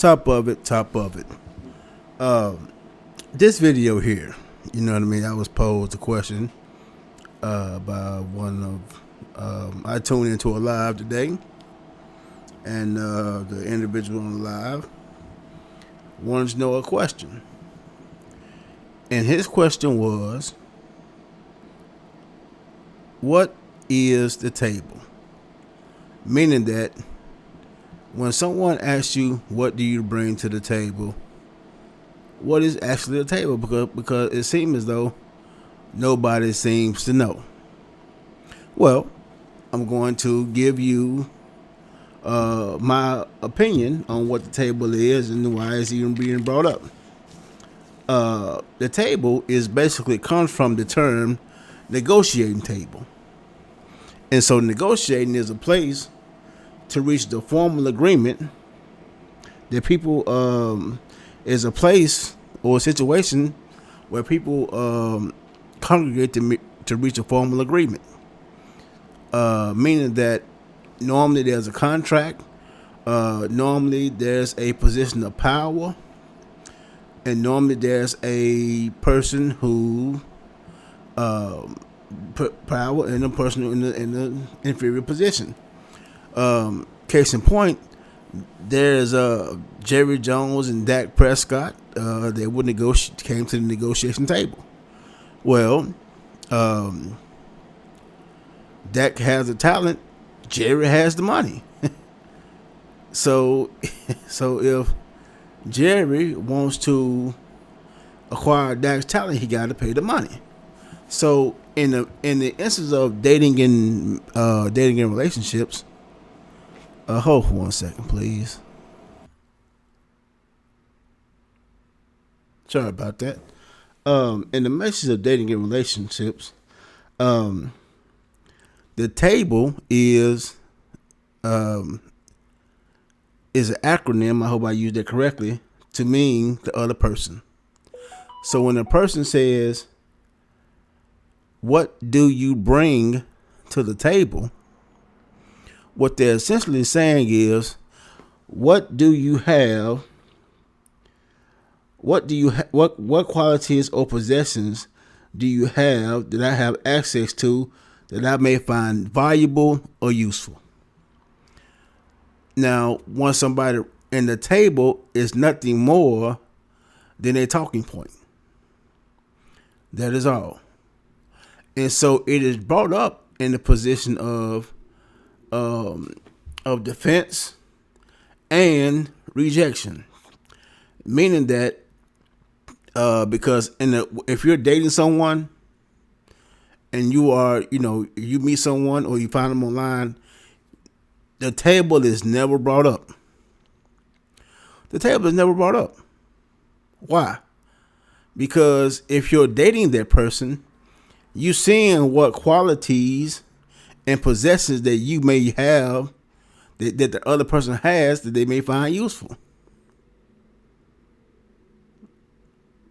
top of it. This video here, you know what I mean? I was posed a question by one of. I tuned into a live today, and the individual on the live wanted to know a question. And his question was, what is the table? Meaning that when someone asks you, what do you bring to the table? What is actually the table? Because it seems as though nobody seems to know. Well, I'm going to give you my opinion on what the table is and why it's even being brought up. The table is basically comes from the term negotiating table. And so negotiating is a place to reach the formal agreement that people is a place or a situation where people congregate to reach a formal agreement. Meaning that normally there's a contract, normally there's a position of power, and normally there's a person who put power in a person in the inferior position. Case in point, there's Jerry Jones and Dak Prescott. They would came to the negotiation table. Well, Dak has the talent, Jerry has the money. So if Jerry wants to acquire Dak's talent, he got to pay the money. So in the instance of dating and relationships, hold for 1 second, please. Sorry about that. In the message of dating and relationships, the table is an acronym. I hope I used that correctly to mean the other person. So when a person says, "What do you bring to the table?" what they're essentially saying is, "What do you have? What qualities or possessions do you have that I have access to that I may find valuable or useful?" Now, once somebody in the table is nothing more than a talking point. That is all. And so it is brought up in the position of defense and rejection, meaning that because if you're dating someone and you meet someone or you find them online, the table is never brought up. The table is never brought up. Why? Because if you're dating that person, you seeing what qualities and possessions that you may have that the other person has that they may find useful.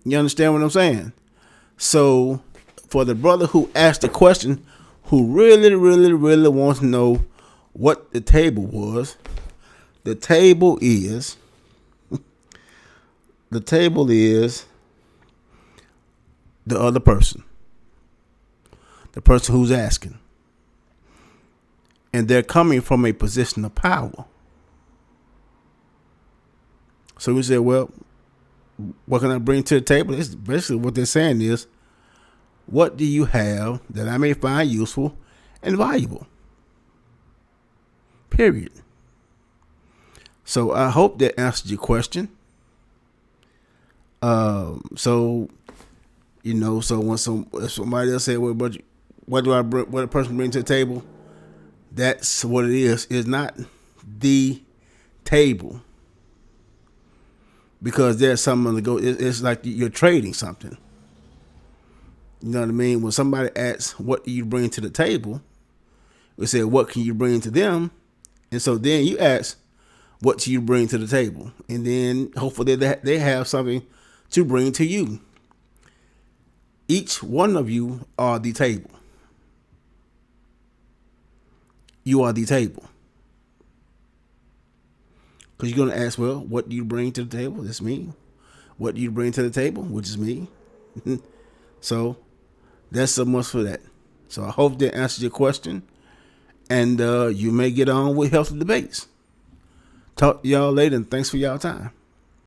You understand what I'm saying? So for the brother who asked the question, who really, really, really wants to know what the table was, the table is the other person. The person who's asking. And they're coming from a position of power. So we say, well, what can I bring to the table? It's basically what they're saying is, what do you have that I may find useful and valuable? Period. So I hope that answered your question. So when somebody else say, well, but what do I bring? What a person brings to the table? That's what it is. It's not the table, because there's something on the go. It's like you're trading something. You know what I mean? When somebody asks, "What do you bring to the table?" we say, "What can you bring to them?" And so then you ask, "What do you bring to the table?" And then hopefully they have something to bring to you. Each one of you are the table. You are the table. Because you're going to ask, well, what do you bring to the table? It's me. What do you bring to the table? Which is me. So that's so much for that. So I hope that answers your question. And you may get on with healthy debates. Talk to y'all later, and thanks for y'all time.